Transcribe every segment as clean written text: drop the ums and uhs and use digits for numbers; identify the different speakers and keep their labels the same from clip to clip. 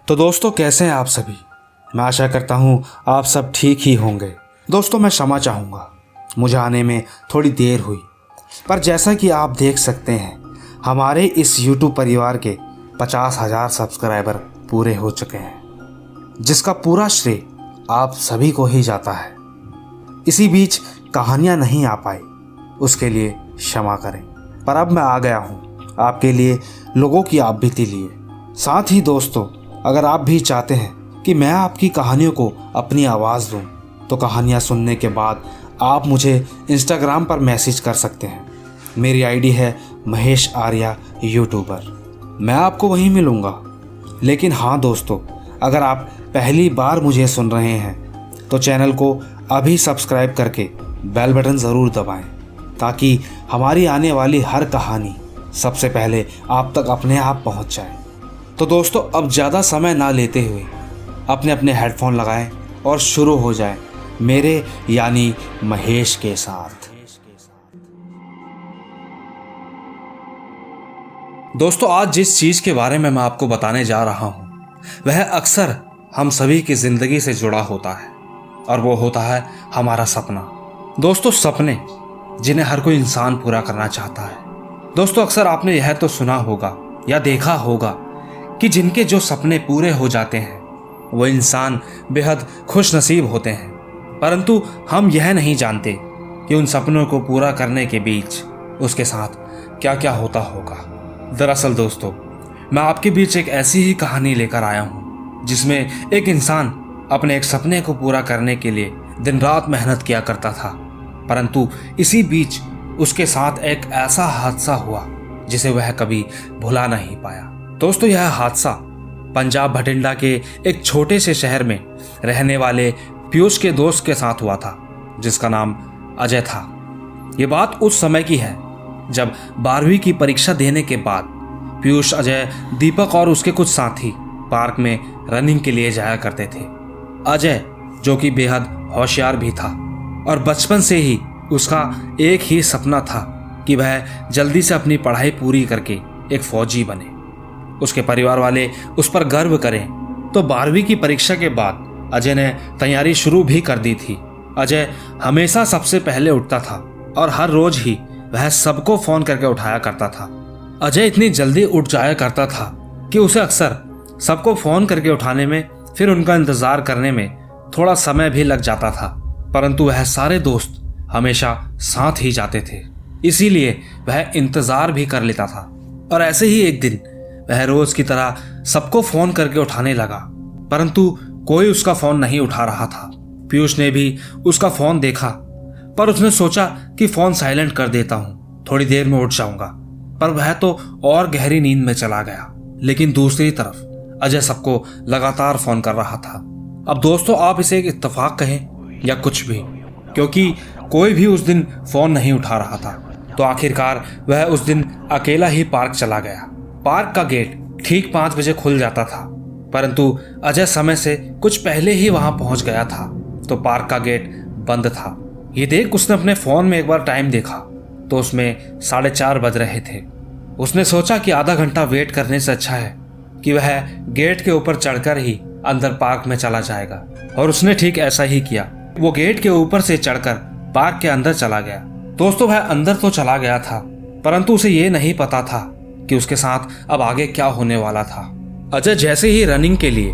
Speaker 1: तो दोस्तों, कैसे हैं आप सभी। मैं आशा करता हूँ आप सब ठीक ही होंगे। दोस्तों, मैं क्षमा चाहूँगा, मुझे आने में थोड़ी देर हुई, पर जैसा कि आप देख सकते हैं हमारे इस YouTube परिवार के 50,000 सब्सक्राइबर पूरे हो चुके हैं, जिसका पूरा श्रेय आप सभी को ही जाता है। इसी बीच कहानियाँ नहीं आ पाई, उसके लिए क्षमा करें, पर अब मैं आ गया हूँ आपके लिए, लोगों की आप बीती लिए। साथ ही दोस्तों, अगर आप भी चाहते हैं कि मैं आपकी कहानियों को अपनी आवाज़ दूं, तो कहानियां सुनने के बाद आप मुझे इंस्टाग्राम पर मैसेज कर सकते हैं। मेरी आईडी है महेश आर्या यूट्यूबर। मैं आपको वहीं मिलूँगा। लेकिन हाँ दोस्तों, अगर आप पहली बार मुझे सुन रहे हैं तो चैनल को अभी सब्सक्राइब करके बेल बटन ज़रूर दबाएं, ताकि हमारी आने वाली हर कहानी सबसे पहले आप तक अपने आप पहुंच जाए। तो दोस्तों, अब ज़्यादा समय ना लेते हुए अपने अपने हेडफोन लगाएं और शुरू हो जाए मेरे यानी महेश के साथ। दोस्तों, आज जिस चीज़ के बारे में मैं आपको बताने जा रहा हूँ वह अक्सर हम सभी की ज़िंदगी से जुड़ा होता है, और वो होता है हमारा सपना। दोस्तों, सपने जिन्हें हर कोई इंसान पूरा करना चाहता है। दोस्तों, अक्सर आपने यह तो सुना होगा या देखा होगा कि जिनके जो सपने पूरे हो जाते हैं वो इंसान बेहद खुश नसीब होते हैं, परंतु हम यह नहीं जानते कि उन सपनों को पूरा करने के बीच उसके साथ क्या क्या होता होगा। दरअसल दोस्तों, मैं आपके बीच एक ऐसी ही कहानी लेकर आया हूँ जिसमें एक इंसान अपने एक सपने को पूरा करने के लिए दिन रात मेहनत किया करता था, परंतु इसी बीच उसके साथ एक ऐसा हादसा हुआ जिसे वह कभी भुला नहीं पाया। दोस्तों, यह हादसा पंजाब भटिंडा के एक छोटे से शहर में रहने वाले पीयूष के दोस्त के साथ हुआ था, जिसका नाम अजय था। ये बात उस समय की है जब 12वीं की परीक्षा देने के बाद पीयूष, अजय, दीपक और उसके कुछ साथी पार्क में रनिंग के लिए जाया करते थे। अजय, जो कि बेहद होशियार भी था, और बचपन से ही उसका एक ही सपना था कि वह जल्दी से अपनी पढ़ाई पूरी करके एक फौजी बने, उसके परिवार वाले उस पर गर्व करें। तो 12वीं की परीक्षा के बाद अजय ने तैयारी शुरू भी कर दी थी। अजय हमेशा सबसे पहले उठता था और हर रोज ही वह सबको फोन करके उठाया करता था। अजय इतनी जल्दी उठ जाया करता था कि उसे अक्सर सबको फोन करके उठाने में, फिर उनका इंतजार करने में थोड़ा समय भी लग जाता था, परंतु वह सारे दोस्त हमेशा साथ ही जाते थे, इसीलिए वह इंतजार भी कर लेता था। और ऐसे ही एक दिन वह रोज की तरह सबको फोन करके उठाने लगा, परंतु कोई उसका फोन नहीं उठा रहा था। पीयूष ने भी उसका फोन देखा, पर उसने सोचा कि फोन साइलेंट कर देता हूं, थोड़ी देर में उठ जाऊंगा, पर वह तो और गहरी नींद में चला गया। लेकिन दूसरी तरफ अजय सबको लगातार फोन कर रहा था। अब दोस्तों, आप इसे एक इत्तेफाक कहें या कुछ भी, क्योंकि कोई भी उस दिन फोन नहीं उठा रहा था। तो आखिरकार वह उस दिन अकेला ही पार्क चला गया। पार्क का गेट ठीक 5 बजे खुल जाता था, परंतु अजय समय से कुछ पहले ही वहां पहुंच गया था, तो पार्क का गेट बंद था। ये देख उसने अपने फोन में एक बार टाइम देखा तो उसमें 4:30 बज रहे थे। उसने सोचा कि आधा घंटा वेट करने से अच्छा है कि वह गेट के ऊपर चढ़कर ही अंदर पार्क में चला जाएगा, और उसने ठीक ऐसा ही किया। वो गेट के ऊपर से चढ़कर पार्क के अंदर चला गया। दोस्तों, वह अंदर तो चला गया था, परंतु उसे ये नहीं पता था कि उसके साथ अब आगे क्या होने वाला था। अजय जैसे ही रनिंग के लिए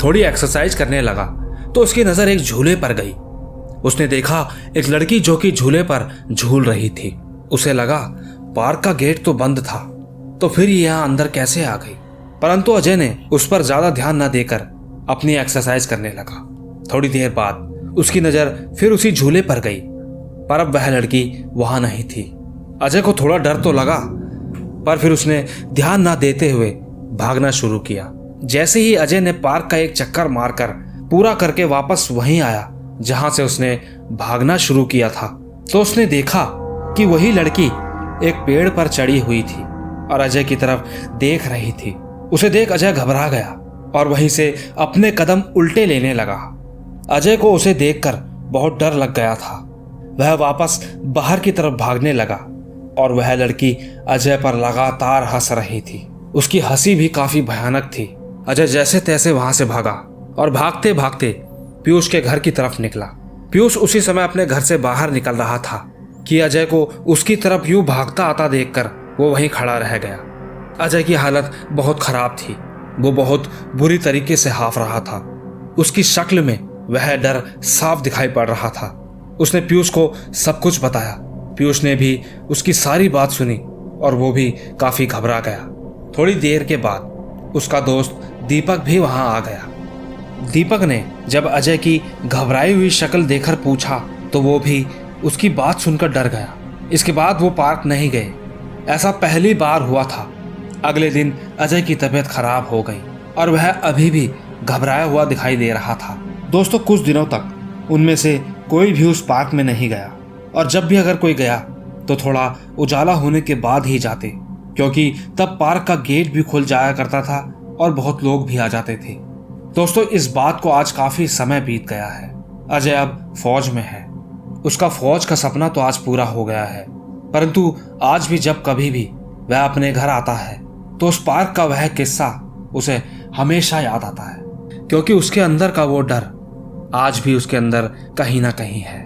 Speaker 1: थोड़ी एक्सरसाइज करने लगा तो उसकी नजर एक झूले पर गई। उसने देखा एक लड़की जो कि झूले पर झूल रही थी। उसे लगा पार्क का गेट तो बंद था, तो फिर यहाँ अंदर कैसे आ गई। परंतु अजय ने उस पर ज्यादा ध्यान न देकर अपनी एक्सरसाइज करने लगा। थोड़ी देर बाद उसकी नजर फिर उसी झूले पर गई, पर अब वह लड़की वहां नहीं थी। अजय को थोड़ा डर तो लगा, पर फिर उसने ध्यान ना देते हुए भागना शुरू किया। जैसे ही अजय ने पार्क का एक चक्कर मारकर पूरा करके वापस वहीं आया जहां से उसने भागना शुरू किया था, तो उसने देखा कि वही लड़की एक पेड़ पर चढ़ी हुई थी और अजय की तरफ देख रही थी। उसे देख अजय घबरा गया और वहीं से अपने कदम उल्टे लेने लगा। अजय को उसे देखकर बहुत डर लग गया था। वह वापस बाहर की तरफ भागने लगा और वह लड़की अजय पर लगातार हंस रही थी। उसकी हंसी भी काफी भयानक थी, अजय जैसे तैसे वहां से भागा और भागते भागते पीयूष के घर की तरफ निकला। पीयूष उसी समय अपने घर से बाहर निकल रहा था कि अजय को उसकी तरफ यूं भागता आता देखकर वो वहीं खड़ा रह गया। अजय की हालत बहुत खराब थी। वो बहुत बुरी तरीके से हाफ रहा था। उसकी शक्ल में वह डर साफ दिखाई पड़ रहा था। उसने पीयूष को सब कुछ बताया। पीयूष ने भी उसकी सारी बात सुनी और वो भी काफी घबरा गया। थोड़ी देर के बाद उसका दोस्त दीपक भी वहां आ गया। दीपक ने जब अजय की घबराई हुई शक्ल देखकर पूछा तो वो भी उसकी बात सुनकर डर गया। इसके बाद वो पार्क नहीं गए। ऐसा पहली बार हुआ था। अगले दिन अजय की तबीयत खराब हो गई और वह अभी भी घबराया हुआ दिखाई दे रहा था। दोस्तों, कुछ दिनों तक उनमें से कोई भी उस पार्क में नहीं गया और जब भी अगर कोई गया तो थोड़ा उजाला होने के बाद ही जाते, क्योंकि तब पार्क का गेट भी खुल जाया करता था और बहुत लोग भी आ जाते थे। दोस्तों, इस बात को आज काफी समय बीत गया है। अजय अब फौज में है। उसका फौज का सपना तो आज पूरा हो गया है, परंतु आज भी जब कभी भी वह अपने घर आता है तो उस पार्क का वह किस्सा उसे हमेशा याद आता है, क्योंकि उसके अंदर का वो डर आज भी उसके अंदर कहीं ना कहीं है।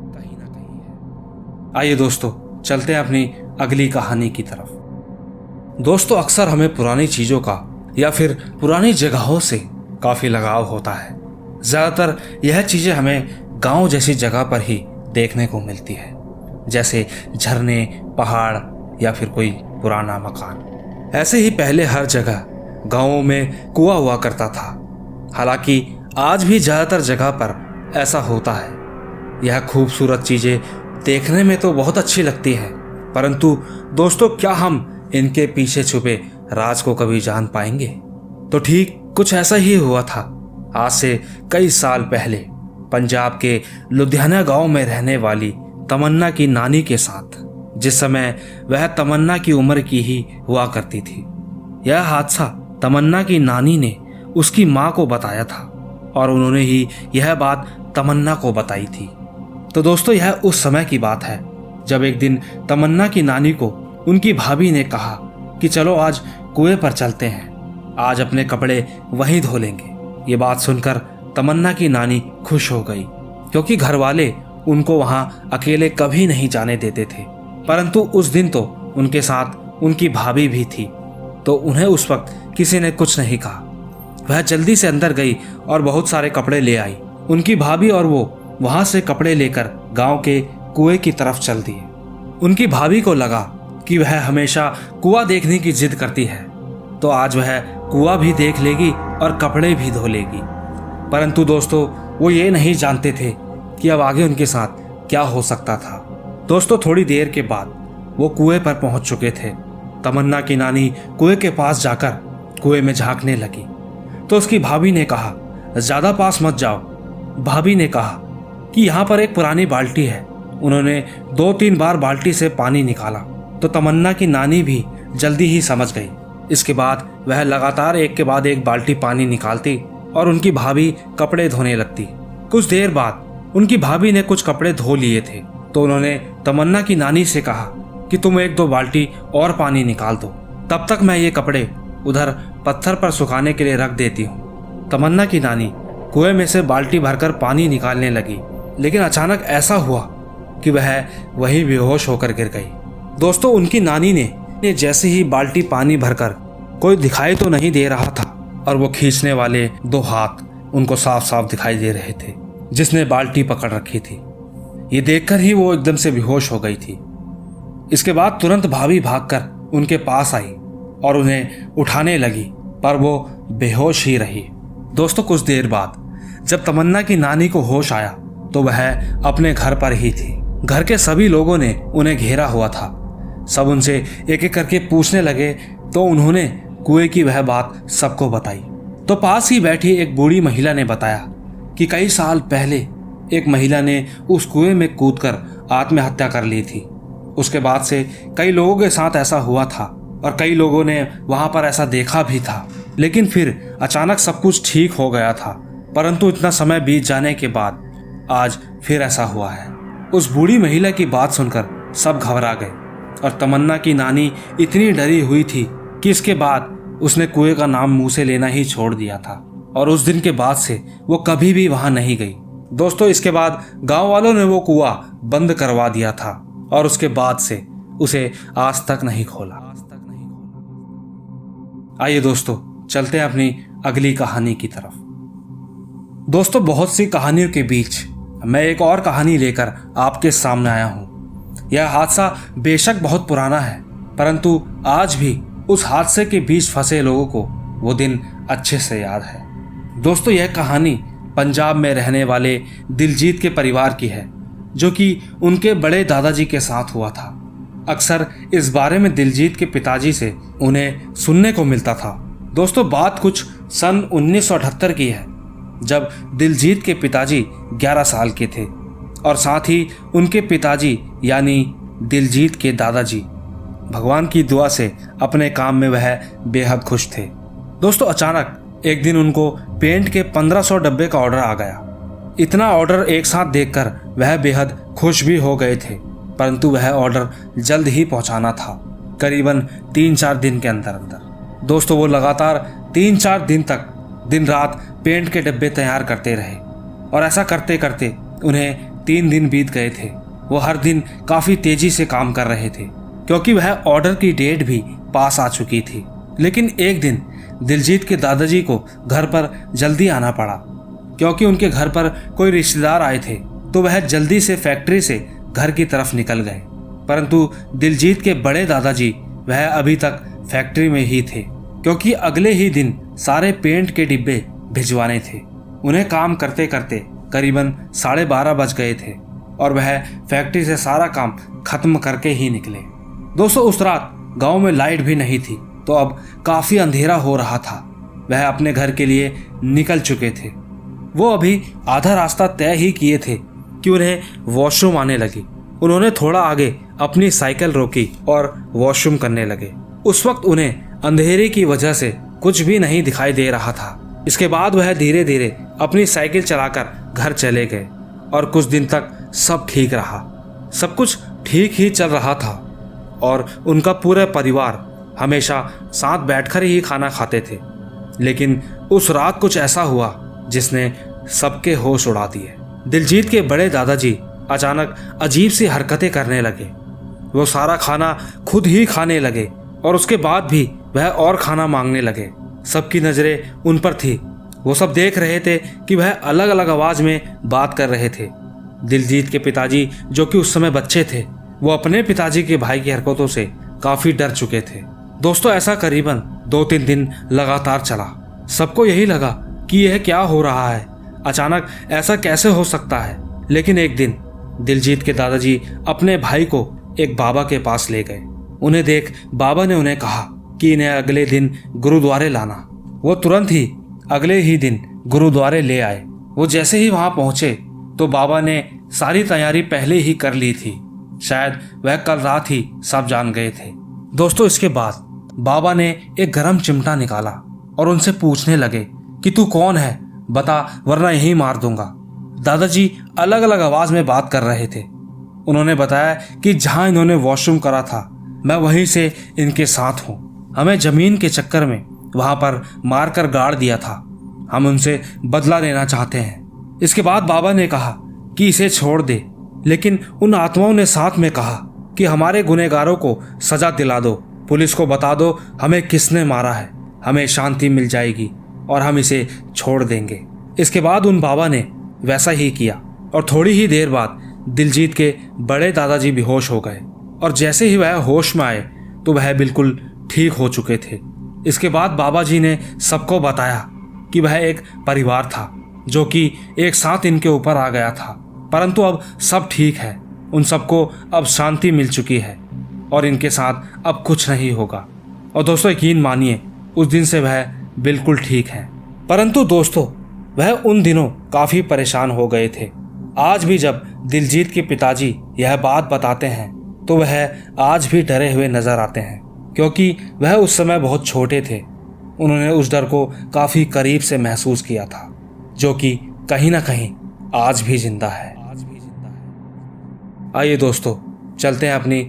Speaker 1: आइए दोस्तों, चलते हैं अपनी अगली कहानी की तरफ। दोस्तों, अक्सर हमें पुरानी चीजों का या फिर पुरानी जगहों से काफी लगाव होता है। ज्यादातर यह चीजें हमें गांव जैसी जगह पर ही देखने को मिलती है, जैसे झरने, पहाड़ या फिर कोई पुराना मकान। ऐसे ही पहले हर जगह गांवों में कुआं हुआ करता था। हालांकि आज भी ज्यादातर जगह पर ऐसा होता है। यह खूबसूरत चीजें देखने में तो बहुत अच्छी लगती है, परंतु दोस्तों, क्या हम इनके पीछे छुपे राज को कभी जान पाएंगे? तो ठीक कुछ ऐसा ही हुआ था आज से कई साल पहले पंजाब के लुधियाना गांव में रहने वाली तमन्ना की नानी के साथ, जिस समय वह तमन्ना की उम्र की ही हुआ करती थी। यह हादसा तमन्ना की नानी ने उसकी मां को बताया था और उन्होंने ही यह बात तमन्ना को बताई थी। तो दोस्तों, यह उस समय की बात है जब एक दिन तमन्ना की नानी को उनकी भाभी ने कहा कि चलो आज कुएं पर चलते हैं, आज अपने कपड़े वहीं धो लेंगे। ये बात सुनकर तमन्ना की नानी खुश हो गई, क्योंकि घर वाले उनको वहां अकेले कभी नहीं जाने देते थे। परंतु उस दिन तो उनके साथ उनकी भाभी भी थी, तो उन्हें उस वक्त किसी ने कुछ नहीं कहा। वह जल्दी से अंदर गई और बहुत सारे कपड़े ले आई। उनकी भाभी और वो वहां से कपड़े लेकर गांव के कुएं की तरफ चल दिए। उनकी भाभी को लगा कि वह हमेशा कुआं देखने की जिद करती है, तो आज वह कुआं भी देख लेगी और कपड़े भी धो लेगी। परंतु दोस्तों, वो ये नहीं जानते थे कि अब आगे उनके साथ क्या हो सकता था। दोस्तों, थोड़ी देर के बाद वो कुएं पर पहुंच चुके थे। तमन्ना की नानी कुएं के पास जाकर कुएं में झांकने लगी, तो उसकी भाभी ने कहा, ज्यादा पास मत जाओ। भाभी ने कहा कि यहाँ पर एक पुरानी बाल्टी है। उन्होंने 2-3 बार बाल्टी से पानी निकाला, तो तमन्ना की नानी भी जल्दी ही समझ गई। इसके बाद वह लगातार एक के बाद एक बाल्टी पानी निकालती और उनकी भाभी कपड़े धोने लगती। कुछ देर बाद उनकी भाभी ने कुछ कपड़े धो लिए थे, तो उन्होंने तमन्ना की नानी से कहा कि तुम 1-2 बाल्टी और पानी निकाल दो, तब तक मैं ये कपड़े उधर पत्थर पर सुखाने के लिए रख देती हूँ। तमन्ना की नानी कुएं में से बाल्टी भरकर पानी निकालने लगी, लेकिन अचानक ऐसा हुआ कि वह वहीं बेहोश होकर गिर गई। दोस्तों, उनकी नानी ने जैसे ही बाल्टी पानी भरकर, कोई दिखाई तो नहीं दे रहा था और वो खींचने वाले 2 हाथ उनको साफ साफ दिखाई दे रहे थे, जिसने बाल्टी पकड़ रखी थी। ये देखकर ही वो एकदम से बेहोश हो गई थी। इसके बाद तुरंत भाभी भागकर उनके पास आई और उन्हें उठाने लगी, पर वो बेहोश ही रही। दोस्तों, कुछ देर बाद जब तमन्ना की नानी को होश आया तो वह अपने घर पर ही थी। घर के सभी लोगों ने उन्हें घेरा हुआ था। सब उनसे एक एक करके पूछने लगे, तो उन्होंने कुएं की वह बात सबको बताई। तो पास ही बैठी एक बूढ़ी महिला ने बताया कि कई साल पहले एक महिला ने उस कुएं में कूदकर आत्महत्या कर ली थी। उसके बाद से कई लोगों के साथ ऐसा हुआ था और कई लोगों ने वहां पर ऐसा देखा भी था, लेकिन फिर अचानक सब कुछ ठीक हो गया था। परंतु इतना समय बीत जाने के बाद आज फिर ऐसा हुआ है। उस बूढ़ी महिला की बात सुनकर सब घबरा गए और तमन्ना की नानी इतनी डरी हुई थी कि इसके बाद उसने कुएं का नाम मुंह से लेना ही छोड़ दिया था और उस दिन के बाद से वो कभी भी वहां नहीं गई। दोस्तों इसके बाद गांव वालों ने वो कुआं बंद करवा दिया था और उसके बाद से उसे आज तक नहीं खोला। आइए दोस्तों चलते हैं अपनी अगली कहानी की तरफ। दोस्तों बहुत सी कहानियों के बीच मैं एक और कहानी लेकर आपके सामने आया हूं। यह हादसा बेशक बहुत पुराना है, परंतु आज भी उस हादसे के बीच फंसे लोगों को वो दिन अच्छे से याद है। दोस्तों यह कहानी पंजाब में रहने वाले दिलजीत के परिवार की है, जो कि उनके बड़े दादाजी के साथ हुआ था। अक्सर इस बारे में दिलजीत के पिताजी से उन्हें सुनने को मिलता था। दोस्तों बात कुछ सन 1978 की है, जब दिलजीत के पिताजी 11 साल के थे और साथ ही उनके पिताजी यानी दिलजीत के दादाजी भगवान की दुआ से अपने काम में वह बेहद खुश थे। दोस्तों अचानक एक दिन उनको पेंट के 1500 डब्बे का ऑर्डर आ गया। इतना ऑर्डर एक साथ देखकर वह बेहद खुश भी हो गए थे, परंतु वह ऑर्डर जल्द ही पहुंचाना था, करीबन 3-4 दिन के अंदर अंदर। दोस्तों वो लगातार 3-4 दिन तक दिन रात पेंट के डब्बे तैयार करते रहे और ऐसा करते करते उन्हें 3 दिन बीत गए थे। वो हर दिन काफ़ी तेजी से काम कर रहे थे क्योंकि वह ऑर्डर की डेट भी पास आ चुकी थी। लेकिन एक दिन दिलजीत के दादाजी को घर पर जल्दी आना पड़ा क्योंकि उनके घर पर कोई रिश्तेदार आए थे, तो वह जल्दी से फैक्ट्री से घर की तरफ निकल गए। परंतु दिलजीत के बड़े दादाजी वह अभी तक फैक्ट्री में ही थे क्योंकि अगले ही दिन सारे पेंट के डिब्बे भिजवाने थे। उन्हें काम करते करते करीबन 12:30 बज गए थे और वह फैक्ट्री से सारा काम खत्म करके ही निकले। दोस्तों उस रात गांव में लाइट भी नहीं थी, तो अब काफी अंधेरा हो रहा था। वह अपने घर के लिए निकल चुके थे। वो अभी आधा रास्ता तय ही किए थे कि उन्हें वॉशरूम आने लगी। उन्होंने थोड़ा आगे अपनी साइकिल रोकी और वॉशरूम करने लगे। उस वक्त उन्हें अंधेरे की वजह से कुछ भी नहीं दिखाई दे रहा था। इसके बाद वह धीरे धीरे अपनी साइकिल चलाकर घर चले गए और कुछ दिन तक सब ठीक रहा। सब कुछ ठीक ही चल रहा था और उनका पूरा परिवार हमेशा साथ बैठकर ही खाना खाते थे। लेकिन उस रात कुछ ऐसा हुआ जिसने सबके होश उड़ा दिए। दिलजीत के बड़े दादाजी अचानक अजीब सी हरकतें करने लगे। वो सारा खाना खुद ही खाने लगे और उसके बाद भी वह और खाना मांगने लगे। सबकी नजरें उन पर थी। वो सब देख रहे थे कि वह अलग अलग आवाज में बात कर रहे थे। दिलजीत के पिताजी जो कि उस समय बच्चे थे, वो अपने पिताजी के भाई की हरकतों से काफी डर चुके थे। दोस्तों ऐसा करीबन 2-3 दिन लगातार चला। सबको यही लगा कि यह क्या हो रहा है, अचानक ऐसा कैसे हो सकता है। लेकिन एक दिन दिलजीत के दादाजी अपने भाई को एक बाबा के पास ले गए। उन्हें देख बाबा ने उन्हें कहा कि इन्हें अगले दिन गुरुद्वारे लाना। वो तुरंत ही अगले ही दिन गुरुद्वारे ले आए। वो जैसे ही वहां पहुंचे तो बाबा ने सारी तैयारी पहले ही कर ली थी। शायद वह कल रात ही सब जान गए थे। दोस्तों इसके बाद बाबा ने एक गरम चिमटा निकाला और उनसे पूछने लगे कि तू कौन है, बता वरना यहीं मार दूंगा। दादाजी अलग अलग आवाज में बात कर रहे थे। उन्होंने बताया कि जहां इन्होंने वॉशरूम करा था मैं वहीं से इनके साथ हूं। हमें जमीन के चक्कर में वहां पर मारकर गाड़ दिया था। हम उनसे बदला लेना चाहते हैं। इसके बाद बाबा ने कहा कि इसे छोड़ दे, लेकिन उन आत्माओं ने साथ में कहा कि हमारे गुनहगारों को सजा दिला दो, पुलिस को बता दो हमें किसने मारा है, हमें शांति मिल जाएगी और हम इसे छोड़ देंगे। इसके बाद उन बाबा ने वैसा ही किया और थोड़ी ही देर बाद दिलजीत के बड़े दादाजी बेहोश हो गए और जैसे ही वह होश में आए तो वह बिल्कुल ठीक हो चुके थे। इसके बाद बाबा जी ने सबको बताया कि वह एक परिवार था जो कि एक साथ इनके ऊपर आ गया था, परंतु अब सब ठीक है। उन सबको अब शांति मिल चुकी है और इनके साथ अब कुछ नहीं होगा। और दोस्तों यकीन मानिए उस दिन से वह बिल्कुल ठीक है। परंतु दोस्तों वह उन दिनों काफ़ी परेशान हो गए थे। आज भी जब दिलजीत के पिताजी यह बात बताते हैं तो वह आज भी डरे हुए नजर आते हैं, क्योंकि वह उस समय बहुत छोटे थे। उन्होंने उस डर को काफ़ी करीब से महसूस किया था, जो कि कहीं ना कहीं आज भी जिंदा है। आइए दोस्तों चलते हैं अपनी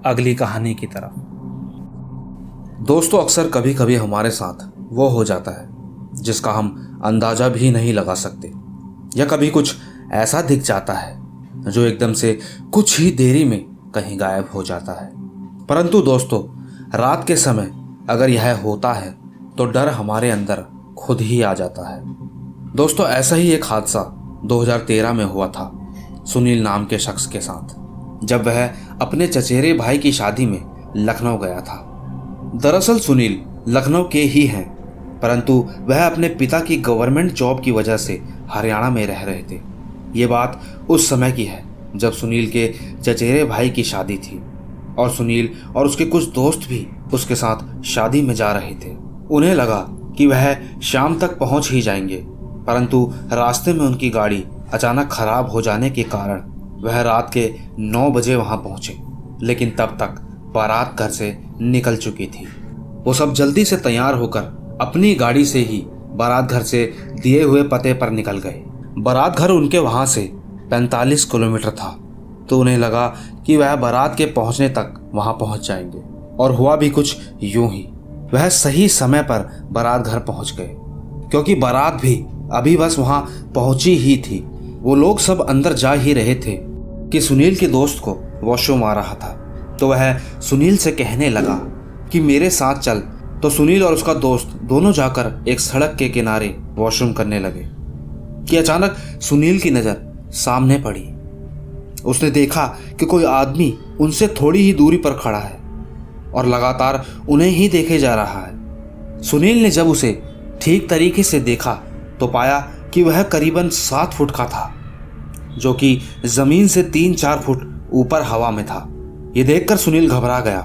Speaker 1: अगली कहानी की तरफ। दोस्तों अक्सर कभी कभी हमारे साथ वो हो जाता है जिसका हम अंदाजा भी नहीं लगा सकते, या कभी कुछ ऐसा दिख जाता है जो एकदम से कुछ ही देरी में कहीं गायब हो जाता है। परंतु दोस्तों रात के समय अगर यह होता है तो डर हमारे अंदर खुद ही आ जाता है। दोस्तों ऐसा ही एक हादसा 2013 में हुआ था सुनील नाम के शख्स के साथ, जब वह अपने चचेरे भाई की शादी में लखनऊ गया था। दरअसल सुनील लखनऊ के ही हैं, परंतु वह अपने पिता की गवर्नमेंट जॉब की वजह से हरियाणा में रह रहे थे। ये बात उस समय की है जब सुनील के चचेरे भाई की शादी थी और सुनील और उसके कुछ दोस्त भी उसके साथ शादी में जा रहे थे। उन्हें लगा कि वह शाम तक पहुंच ही जाएंगे, परंतु रास्ते में उनकी गाड़ी अचानक खराब हो जाने के कारण वह रात के 9 बजे वहां पहुंचे, लेकिन तब तक बारात घर से निकल चुकी थी। वो सब जल्दी से तैयार होकर अपनी गाड़ी से ही बारात घर से दिए हुए पते पर निकल गए। बारात घर उनके वहां से 45 किलोमीटर था, तो उन्हें लगा कि वह बारात के पहुंचने तक वहां पहुंच जाएंगे, और हुआ भी कुछ यूं ही। वह सही समय पर बारात घर पहुंच गए, क्योंकि बारात भी अभी बस वहां पहुंची ही थी। वो लोग सब अंदर जा ही रहे थे कि सुनील के दोस्त को वॉशरूम आ रहा था, तो वह सुनील से कहने लगा कि मेरे साथ चल। तो सुनील और उसका दोस्त दोनों जाकर एक सड़क के किनारे वॉशरूम करने लगे कि अचानक सुनील की नज़र सामने पड़ी। उसने देखा कि कोई आदमी उनसे थोड़ी ही दूरी पर खड़ा है और लगातार उन्हें ही देखे जा रहा है। सुनील ने जब उसे ठीक तरीके से देखा तो पाया कि वह करीबन 7 फुट का था, जो कि जमीन से 3-4 फुट ऊपर हवा में था। ये देखकर सुनील घबरा गया।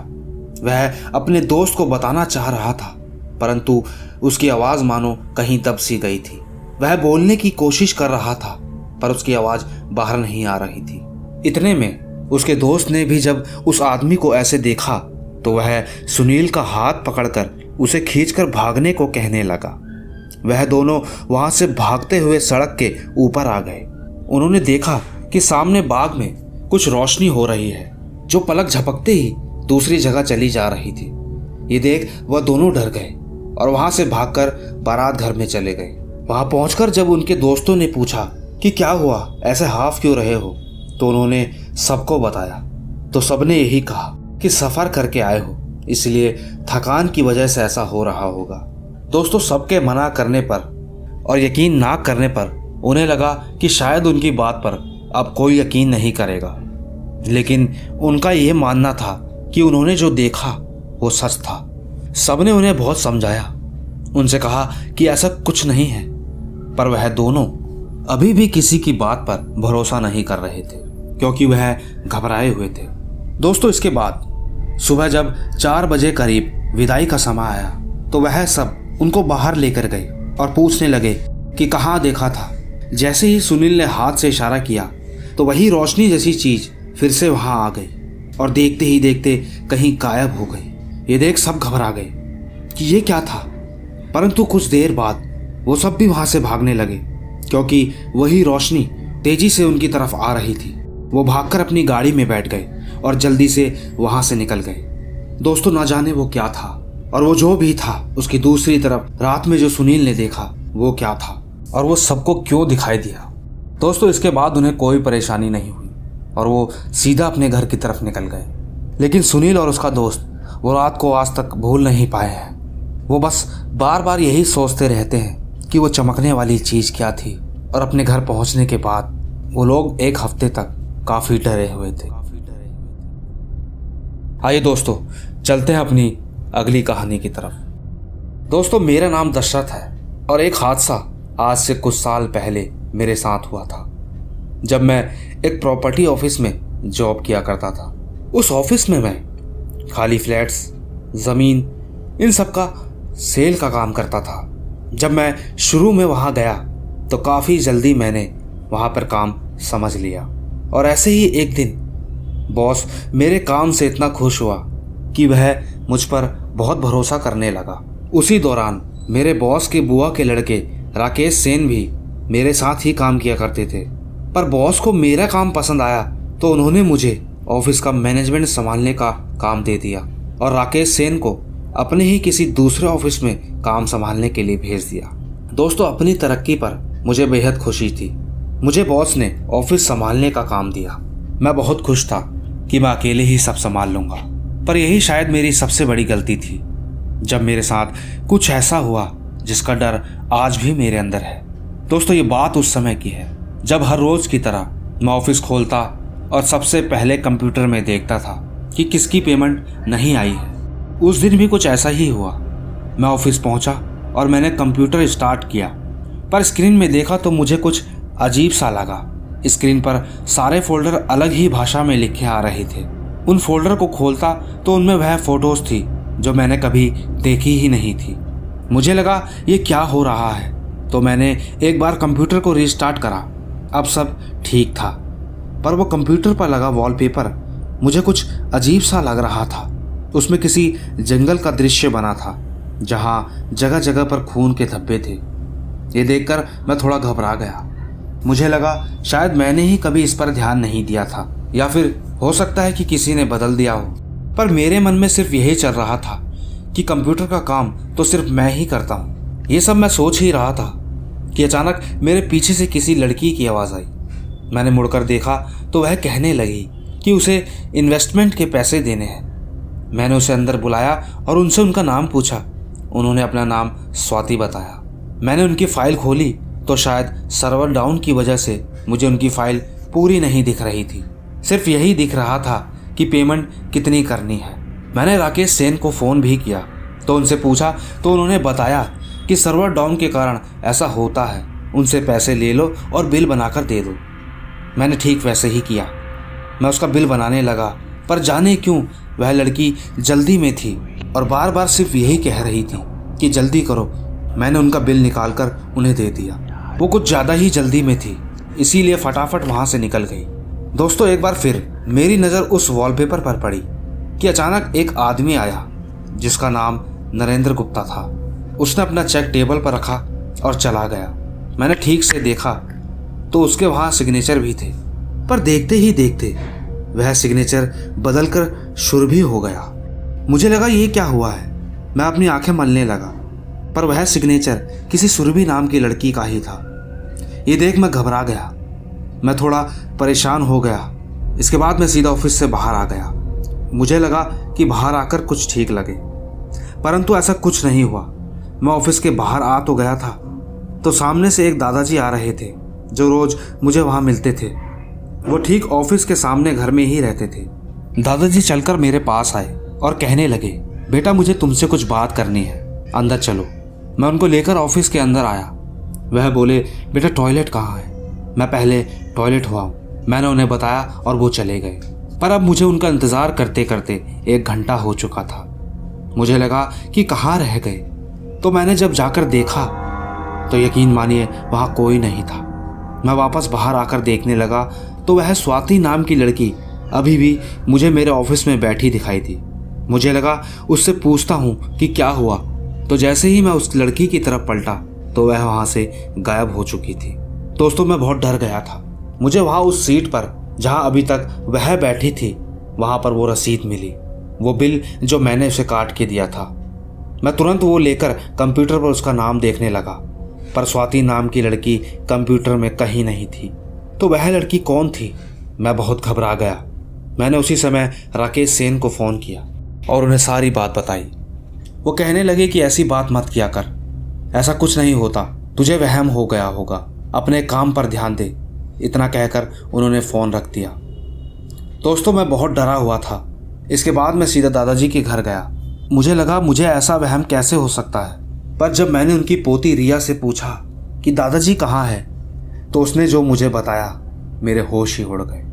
Speaker 1: वह अपने दोस्त को बताना चाह रहा था, परंतु उसकी आवाज़ मानो कहीं दब सी गई थी। वह बोलने की कोशिश कर रहा था, पर उसकी आवाज़ बाहर नहीं आ रही थी। इतने में उसके दोस्त ने भी जब उस आदमी को ऐसे देखा तो वह सुनील का हाथ पकड़कर उसे खींचकर भागने को कहने लगा। वह दोनों वहां से भागते हुए सड़क के ऊपर आ गए। उन्होंने देखा कि सामने बाग में कुछ रोशनी हो रही है, जो पलक झपकते ही दूसरी जगह चली जा रही थी। ये देख वह दोनों डर गए और वहां से भागकर बारात घर में चले गए। वहां पहुंचकर जब उनके दोस्तों ने पूछा कि क्या हुआ, ऐसे हाफ क्यों रहे हो, तो उन्होंने सबको बताया। तो सबने यही कहा कि सफर करके आए हो, इसलिए थकान की वजह से ऐसा हो रहा होगा। दोस्तों सबके मना करने पर और यकीन ना करने पर उन्हें लगा कि शायद उनकी बात पर अब कोई यकीन नहीं करेगा, लेकिन उनका यह मानना था कि उन्होंने जो देखा वो सच था। सबने उन्हें बहुत समझाया, उनसे कहा कि ऐसा कुछ नहीं है, पर वह दोनों अभी भी किसी की बात पर भरोसा नहीं कर रहे थे, क्योंकि वह घबराए हुए थे। दोस्तों इसके बाद सुबह जब 4 बजे करीब विदाई का समय आया तो वह सब उनको बाहर लेकर गए और पूछने लगे कि कहाँ देखा था। जैसे ही सुनील ने हाथ से इशारा किया तो वही रोशनी जैसी चीज फिर से वहां आ गई और देखते ही देखते कहीं गायब हो गई। ये देख सब घबरा गए कि ये क्या था, परंतु कुछ देर बाद वो सब भी वहां से भागने लगे, क्योंकि वही रोशनी तेजी से उनकी तरफ आ रही थी। वो भागकर अपनी गाड़ी में बैठ गए और जल्दी से वहां से निकल गए। दोस्तों ना जाने वो क्या था, और वो जो भी था उसकी दूसरी तरफ रात में जो सुनील ने देखा वो क्या था और वो सबको क्यों दिखाई दिया। दोस्तों इसके बाद उन्हें कोई परेशानी नहीं हुई और वो सीधा अपने घर की तरफ निकल गए। लेकिन सुनील और उसका दोस्त वो रात को आज तक भूल नहीं पाए हैं। वो बस बार बार यही सोचते रहते हैं कि वो चमकने वाली चीज़ क्या थी, और अपने घर पहुंचने के बाद वो लोग 1 हफ्ते तक काफ़ी डरे हुए थे। आइए दोस्तों चलते हैं अपनी अगली कहानी की तरफ। दोस्तों मेरा नाम दशरथ है और एक हादसा आज से कुछ साल पहले मेरे साथ हुआ था, जब मैं एक प्रॉपर्टी ऑफिस में जॉब किया करता था। उस ऑफिस में मैं खाली फ्लैट्स, ज़मीन, इन सब का सेल का काम करता था। जब मैं शुरू में वहाँ गया तो काफ़ी जल्दी मैंने वहाँ पर काम समझ लिया, और ऐसे ही एक दिन बॉस मेरे काम से इतना खुश हुआ कि वह मुझ पर बहुत भरोसा करने लगा। उसी दौरान मेरे बॉस के बुआ के लड़के राकेश सेन भी मेरे साथ ही काम किया करते थे, पर बॉस को मेरा काम पसंद आया तो उन्होंने मुझे ऑफिस का मैनेजमेंट संभालने का काम दे दिया और राकेश सेन को अपने ही किसी दूसरे ऑफिस में काम संभालने के लिए भेज दिया। दोस्तों, अपनी तरक्की पर मुझे बेहद खुशी थी। मुझे बॉस ने ऑफिस संभालने का काम दिया। मैं बहुत खुश था कि मैं अकेले ही सब संभाल लूंगा, पर यही शायद मेरी सबसे बड़ी गलती थी जब मेरे साथ कुछ ऐसा हुआ जिसका डर आज भी मेरे अंदर है। दोस्तों, ये बात उस समय की है जब हर रोज की तरह मैं ऑफिस खोलता और सबसे पहले कंप्यूटर में देखता था कि किसकी पेमेंट नहीं आई है। उस दिन भी कुछ ऐसा ही हुआ। मैं ऑफिस पहुंचा और मैंने कंप्यूटर स्टार्ट किया, पर स्क्रीन में देखा तो मुझे कुछ अजीब सा लगा। स्क्रीन पर सारे फोल्डर अलग ही भाषा में लिखे आ रहे थे। उन फोल्डर को खोलता तो उनमें वह फोटोज थी जो मैंने कभी देखी ही नहीं थी। मुझे लगा ये क्या हो रहा है, तो मैंने एक बार कंप्यूटर को रीस्टार्ट करा। अब सब ठीक था, पर वो कंप्यूटर पर लगा वॉलपेपर मुझे कुछ अजीब सा लग रहा था। उसमें किसी जंगल का दृश्य बना था जहाँ जगह जगह पर खून के धब्बे थे। ये देखकर मैं थोड़ा घबरा गया। मुझे लगा शायद मैंने ही कभी इस पर ध्यान नहीं दिया था, या फिर हो सकता है कि किसी ने बदल दिया हो। पर मेरे मन में सिर्फ यही चल रहा था कि कंप्यूटर का काम तो सिर्फ मैं ही करता हूँ। ये सब मैं सोच ही रहा था कि अचानक मेरे पीछे से किसी लड़की की आवाज़ आई। मैंने मुड़कर देखा तो वह कहने लगी कि उसे इन्वेस्टमेंट के पैसे देने हैं। मैंने उसे अंदर बुलाया और उनसे उनका नाम पूछा। उन्होंने अपना नाम स्वाति बताया। मैंने उनकी फाइल खोली तो शायद सर्वर डाउन की वजह से मुझे उनकी फाइल पूरी नहीं दिख रही थी। सिर्फ यही दिख रहा था कि पेमेंट कितनी करनी है। मैंने राकेश सेन को फ़ोन भी किया तो उनसे पूछा तो उन्होंने बताया कि सर्वर डाउन के कारण ऐसा होता है, उनसे पैसे ले लो और बिल बनाकर दे दो। मैंने ठीक वैसे ही किया। मैं उसका बिल बनाने लगा, पर जाने क्यों वह लड़की जल्दी में थी और बार बार सिर्फ यही कह रही थी कि जल्दी करो। मैंने उनका बिल निकालकर उन्हें दे दिया। वो कुछ ज़्यादा ही जल्दी में थी, इसीलिए फटाफट वहाँ से निकल गई। दोस्तों, एक बार फिर मेरी नज़र उस वॉलपेपर पर पड़ी कि अचानक एक आदमी आया जिसका नाम नरेंद्र गुप्ता था। उसने अपना चेक टेबल पर रखा और चला गया। मैंने ठीक से देखा तो उसके वहाँ सिग्नेचर भी थे, पर देखते ही देखते वह सिग्नेचर बदलकर सुरभि हो गया। मुझे लगा ये क्या हुआ है। मैं अपनी आंखें मलने लगा, पर वह सिग्नेचर किसी सुरभि नाम की लड़की का ही था। ये देख मैं घबरा गया। मैं थोड़ा परेशान हो गया। इसके बाद मैं सीधा ऑफिस से बाहर आ गया। मुझे लगा कि बाहर आकर कुछ ठीक लगे, परंतु ऐसा कुछ नहीं हुआ। मैं ऑफिस के बाहर आ तो गया था तो सामने से एक दादाजी आ रहे थे जो रोज मुझे वहाँ मिलते थे। वो ठीक ऑफिस के सामने घर में ही रहते थे। दादाजी चलकर मेरे पास आए और कहने लगे, बेटा मुझे तुमसे कुछ बात करनी है, अंदर चलो। मैं उनको लेकर ऑफिस के अंदर आया। वह बोले, बेटा टॉयलेट कहाँ है? मैं पहले टॉयलेट हुआ हूँ। मैंने उन्हें बताया और वो चले गए। पर अब मुझे उनका इंतज़ार करते करते 1 घंटा हो चुका था। मुझे लगा कि कहाँ रह गए, तो मैंने जब जाकर देखा तो यकीन मानिए वहाँ कोई नहीं था। मैं वापस बाहर आकर देखने लगा तो वह स्वाति नाम की लड़की अभी भी मुझे मेरे ऑफिस में बैठी दिखाई दी। मुझे लगा उससे पूछता हूँ कि क्या हुआ, तो जैसे ही मैं उस लड़की की तरफ पलटा तो वह वहाँ से गायब हो चुकी थी। दोस्तों, मैं बहुत डर गया था। मुझे वहाँ उस सीट पर जहाँ अभी तक वह बैठी थी वहाँ पर वो रसीद मिली, वो बिल जो मैंने उसे काट के दिया था। मैं तुरंत वो लेकर कंप्यूटर पर उसका नाम देखने लगा, पर स्वाति नाम की लड़की कंप्यूटर में कहीं नहीं थी। तो वह लड़की कौन थी? मैं बहुत घबरा गया। मैंने उसी समय राकेश सेन को फ़ोन किया और उन्हें सारी बात बताई। वो कहने लगे कि ऐसी बात मत किया कर, ऐसा कुछ नहीं होता, तुझे वहम हो गया होगा, अपने काम पर ध्यान दे। इतना कहकर उन्होंने फ़ोन रख दिया। दोस्तों, मैं बहुत डरा हुआ था। इसके बाद मैं सीधा दादाजी के घर गया। मुझे लगा मुझे ऐसा वहम कैसे हो सकता है, पर जब मैंने उनकी पोती रिया से पूछा कि दादाजी कहाँ है, तो उसने जो मुझे बताया मेरे होश ही उड़ गए।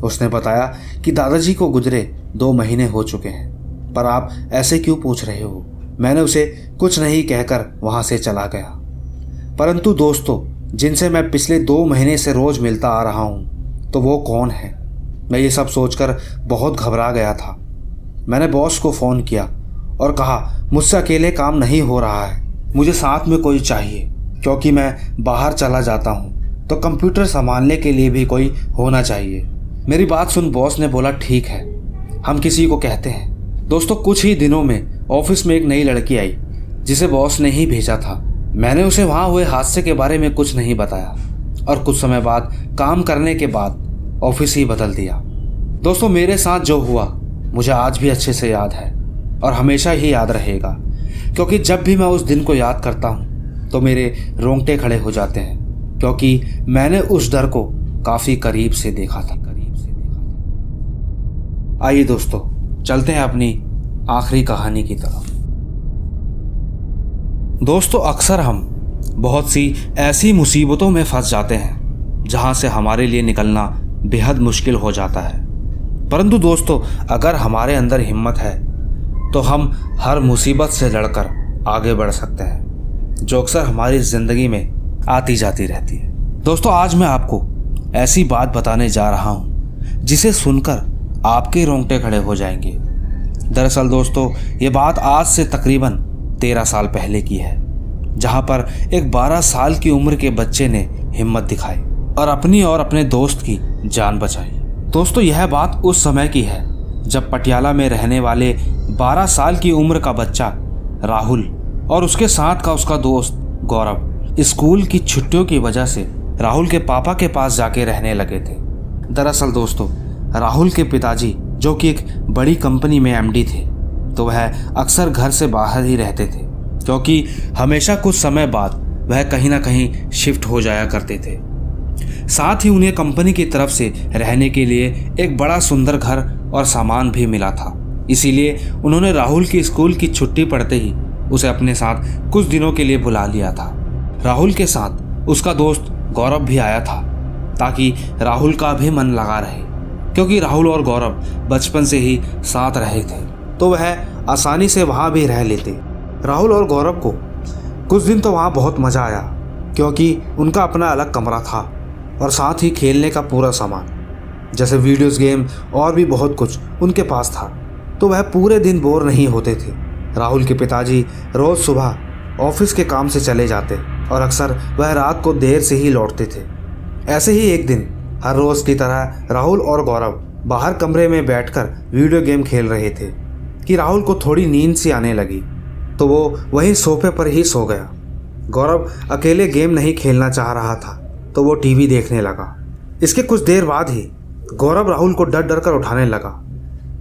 Speaker 1: उसने बताया कि दादाजी को गुजरे 2 महीने हो चुके हैं, पर आप ऐसे क्यों पूछ रहे हो? मैंने उसे कुछ नहीं कहकर वहाँ से चला गया। परंतु दोस्तों, जिनसे मैं पिछले 2 महीने से रोज़ मिलता आ रहा हूँ, तो वो कौन है? मैं ये सब सोचकर बहुत घबरा गया था। मैंने बॉस को फ़ोन किया और कहा, मुझसे अकेले काम नहीं हो रहा है, मुझे साथ में कोई चाहिए, क्योंकि मैं बाहर चला जाता हूँ तो कंप्यूटर संभालने के लिए भी कोई होना चाहिए। मेरी बात सुन बॉस ने बोला, ठीक है, हम किसी को कहते हैं। दोस्तों कुछ ही दिनों में ऑफिस में एक नई लड़की आई जिसे बॉस ने ही भेजा था। मैंने उसे वहां हुए हादसे के बारे में कुछ नहीं बताया और कुछ समय बाद काम करने के बाद ऑफिस ही बदल दिया। दोस्तों मेरे साथ जो हुआ मुझे आज भी अच्छे से याद है और हमेशा ही याद रहेगा, क्योंकि जब भी मैं उस दिन को याद करता हूँ तो मेरे रोंगटे खड़े हो जाते हैं, क्योंकि मैंने उस डर को काफी करीब से देखा था। आइए दोस्तों चलते हैं अपनी आखिरी कहानी की तरफ। दोस्तों अक्सर हम बहुत सी ऐसी मुसीबतों में फंस जाते हैं जहां से हमारे लिए निकलना बेहद मुश्किल हो जाता है, परंतु दोस्तों अगर हमारे अंदर हिम्मत है तो हम हर मुसीबत से लड़कर आगे बढ़ सकते हैं, जो अक्सर हमारी जिंदगी में आती जाती रहती है। दोस्तों आज मैं आपको ऐसी बात बताने जा रहा हूं जिसे सुनकर आपके रोंगटे खड़े हो जाएंगे। दरअसल दोस्तों ये बात आज से तकरीबन 13 साल पहले की है, जहां पर एक 12 साल की उम्र के बच्चे ने हिम्मत दिखाई और अपनी और अपने दोस्त की जान बचाई। दोस्तों यह बात उस समय की है जब पटियाला में रहने वाले 12 साल की उम्र का बच्चा राहुल और उसके साथ का उसका दोस्त गौरव स्कूल की छुट्टियों की वजह से राहुल के पापा के पास जाके रहने लगे थे। दरअसल दोस्तों राहुल के पिताजी जो कि एक बड़ी कंपनी में एमडी थे, तो वह अक्सर घर से बाहर ही रहते थे, क्योंकि हमेशा कुछ समय बाद वह कहीं ना कहीं शिफ्ट हो जाया करते थे। साथ ही उन्हें कंपनी की तरफ से रहने के लिए एक बड़ा सुंदर घर और सामान भी मिला था। इसीलिए उन्होंने राहुल की स्कूल की छुट्टी पड़ते ही उसे अपने साथ कुछ दिनों के लिए बुला लिया था। राहुल के साथ उसका दोस्त गौरव भी आया था ताकि राहुल का भी मन लगा रहे, क्योंकि राहुल और गौरव बचपन से ही साथ रहे थे, तो वह आसानी से वहां भी रह लेते। राहुल और गौरव को कुछ दिन तो वहां बहुत मजा आया, क्योंकि उनका अपना अलग कमरा था और साथ ही खेलने का पूरा सामान जैसे वीडियोस गेम और भी बहुत कुछ उनके पास था, तो वह पूरे दिन बोर नहीं होते थे। राहुल के पिताजी रोज सुबह ऑफिस के काम से चले जाते और अक्सर वह रात को देर से ही लौटते थे। ऐसे ही एक दिन हर रोज की तरह राहुल और गौरव बाहर कमरे में बैठकर वीडियो गेम खेल रहे थे कि राहुल को थोड़ी नींद सी आने लगी, तो वो वहीं सोफे पर ही सो गया। गौरव अकेले गेम नहीं खेलना चाह रहा था, तो वो टीवी देखने लगा। इसके कुछ देर बाद ही गौरव राहुल को डर डर कर उठाने लगा।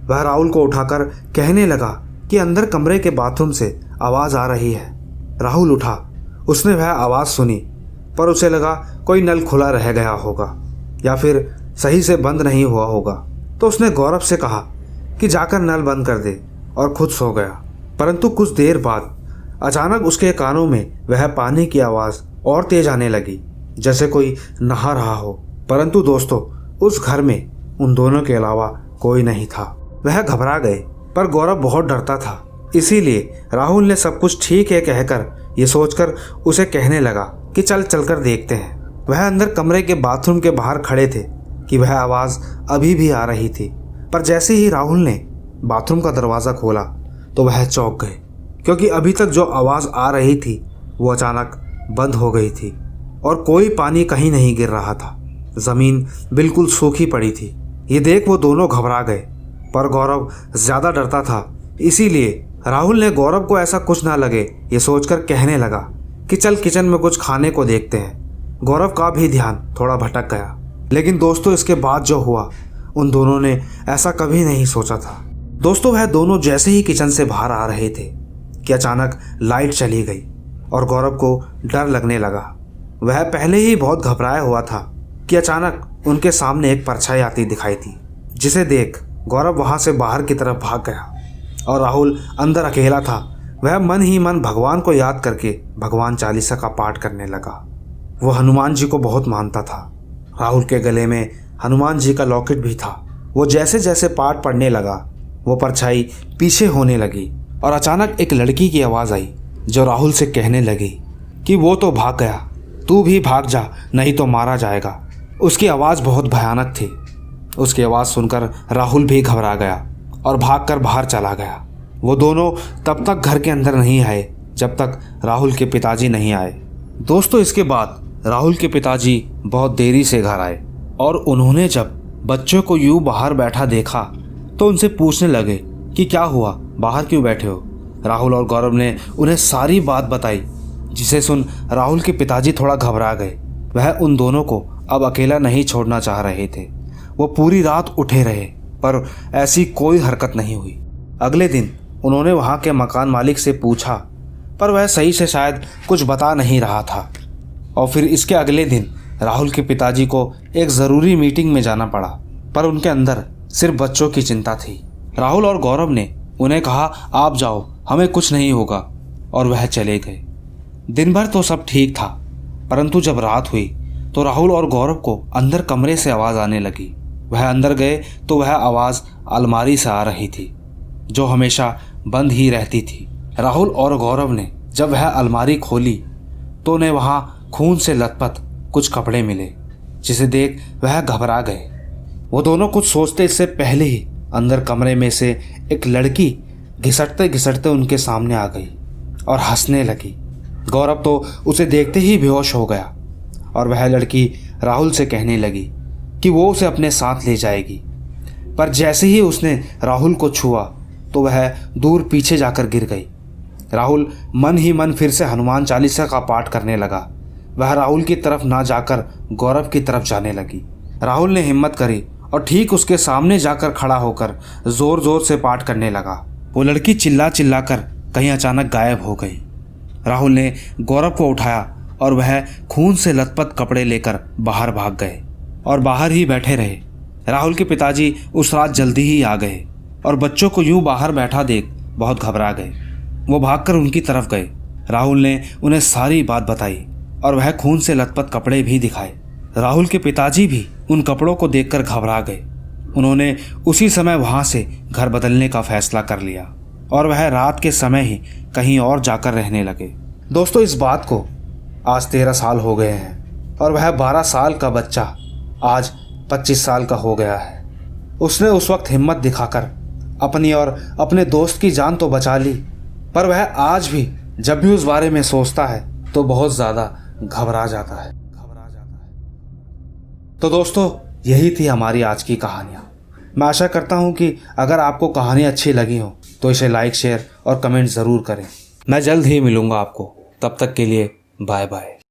Speaker 1: वह राहुल को उठाकर कहने लगा कि अंदर कमरे के बाथरूम से आवाज़ आ रही है। राहुल उठा, उसने वह आवाज़ सुनी, पर उसे लगा कोई नल खुला रह गया होगा या फिर सही से बंद नहीं हुआ होगा, तो उसने गौरव से कहा कि जाकर नल बंद कर दे और खुद सो गया। परंतु कुछ देर बाद अचानक उसके कानों में वह पानी की आवाज़ और तेज आने लगी, जैसे कोई नहा रहा हो। परंतु दोस्तों उस घर में उन दोनों के अलावा कोई नहीं था। वह घबरा गए, पर गौरव बहुत डरता था, इसीलिए राहुल ने सब कुछ ठीक है कहकर ये सोचकर उसे कहने लगा कि चलकर देखते हैं। वह अंदर कमरे के बाथरूम के बाहर खड़े थे कि वह आवाज़ अभी भी आ रही थी, पर जैसे ही राहुल ने बाथरूम का दरवाज़ा खोला तो वह चौंक गए, क्योंकि अभी तक जो आवाज़ आ रही थी वो अचानक बंद हो गई थी और कोई पानी कहीं नहीं गिर रहा था। ज़मीन बिल्कुल सूखी पड़ी थी। ये देख वो दोनों घबरा गए, पर गौरव ज़्यादा डरता था, इसीलिए राहुल ने गौरव को ऐसा कुछ ना लगे ये सोचकर कहने लगा कि चल किचन में कुछ खाने को देखते हैं। गौरव का भी ध्यान थोड़ा भटक गया, लेकिन दोस्तों इसके बाद जो हुआ उन दोनों ने ऐसा कभी नहीं सोचा था। दोस्तों वह दोनों जैसे ही किचन से बाहर आ रहे थे कि अचानक लाइट चली गई और गौरव को डर लगने लगा। वह पहले ही बहुत घबराया हुआ था कि अचानक उनके सामने एक परछाई आती दिखाई थी, जिसे देख गौरव वहां से बाहर की तरफ भाग गया और राहुल अंदर अकेला था। वह मन ही मन भगवान को याद करके भगवान चालीसा का पाठ करने लगा। वो हनुमान जी को बहुत मानता था। राहुल के गले में हनुमान जी का लॉकेट भी था। वो जैसे जैसे पाठ पढ़ने लगा वो परछाई पीछे होने लगी और अचानक एक लड़की की आवाज़ आई जो राहुल से कहने लगी कि वो तो भाग गया, तू भी भाग जा नहीं तो मारा जाएगा। उसकी आवाज़ बहुत भयानक थी। उसकी आवाज़ सुनकर राहुल भी घबरा गया और भागकर बाहर चला गया। वो दोनों तब तक घर के अंदर नहीं आए जब तक राहुल के पिताजी नहीं आए। दोस्तों इसके बाद राहुल के पिताजी बहुत देरी से घर आए और उन्होंने जब बच्चों को यूं बाहर बैठा देखा तो उनसे पूछने लगे कि क्या हुआ, बाहर क्यों बैठे हो। राहुल और गौरव ने उन्हें सारी बात बताई, जिसे सुन राहुल के पिताजी थोड़ा घबरा गए। वह उन दोनों को अब अकेला नहीं छोड़ना चाह रहे थे। वो पूरी रात उठे रहे पर ऐसी कोई हरकत नहीं हुई। अगले दिन उन्होंने वहाँ के मकान मालिक से पूछा, पर वह सही से शायद कुछ बता नहीं रहा था। और फिर इसके अगले दिन राहुल के पिताजी को एक ज़रूरी मीटिंग में जाना पड़ा, पर उनके अंदर सिर्फ बच्चों की चिंता थी। राहुल और गौरव ने उन्हें कहा, आप जाओ, हमें कुछ नहीं होगा, और वह चले गए। दिन भर तो सब ठीक था, परंतु जब रात हुई तो राहुल और गौरव को अंदर कमरे से आवाज़ आने लगी। वह अंदर गए तो वह आवाज़ अलमारी से आ रही थी, जो हमेशा बंद ही रहती थी। राहुल और गौरव ने जब वह अलमारी खोली तो उन्हें वहाँ खून से लथपथ कुछ कपड़े मिले, जिसे देख वह घबरा गए। वो दोनों कुछ सोचते इससे पहले ही अंदर कमरे में से एक लड़की घिसटते घिसटते उनके सामने आ गई और हंसने लगी। गौरव तो उसे देखते ही बेहोश हो गया और वह लड़की राहुल से कहने लगी कि वो उसे अपने साथ ले जाएगी। पर जैसे ही उसने राहुल को छुआ तो वह दूर पीछे जाकर गिर गई। राहुल मन ही मन फिर से हनुमान चालीसा का पाठ करने लगा। वह राहुल की तरफ ना जाकर गौरव की तरफ जाने लगी। राहुल ने हिम्मत करी और ठीक उसके सामने जाकर खड़ा होकर जोर जोर से पाठ करने लगा। वो लड़की चिल्ला चिल्ला कर कहीं अचानक गायब हो गई। राहुल ने गौरव को उठाया और वह खून से लथपथ कपड़े लेकर बाहर भाग गए और बाहर ही बैठे रहे। राहुल के पिताजी उस रात जल्दी ही आ गए और बच्चों को यूं बाहर बैठा देख बहुत घबरा गए। वो भागकर उनकी तरफ गए। राहुल ने उन्हें सारी बात बताई और वह खून से लथपथ कपड़े भी दिखाए। राहुल के पिताजी भी उन कपड़ों को देखकर घबरा गए। उन्होंने उसी समय वहां से घर बदलने का फैसला कर लिया और वह रात के समय ही कहीं और जाकर रहने लगे। दोस्तों, इस बात को आज 13 साल हो गए हैं और वह 12 साल का बच्चा आज 25 साल का हो गया है। उसने उस वक्त हिम्मत दिखाकर अपनी और अपने दोस्त की जान तो बचा ली, पर वह आज भी जब भी उस बारे में सोचता है तो बहुत ज़्यादा घबरा जाता है। तो दोस्तों, यही थी हमारी आज की कहानियाँ। मैं आशा करता हूँ कि अगर आपको कहानी अच्छी लगी हो तो इसे लाइक, शेयर और कमेंट ज़रूर करें। मैं जल्द ही मिलूँगा आपको, तब तक के लिए बाय बाय।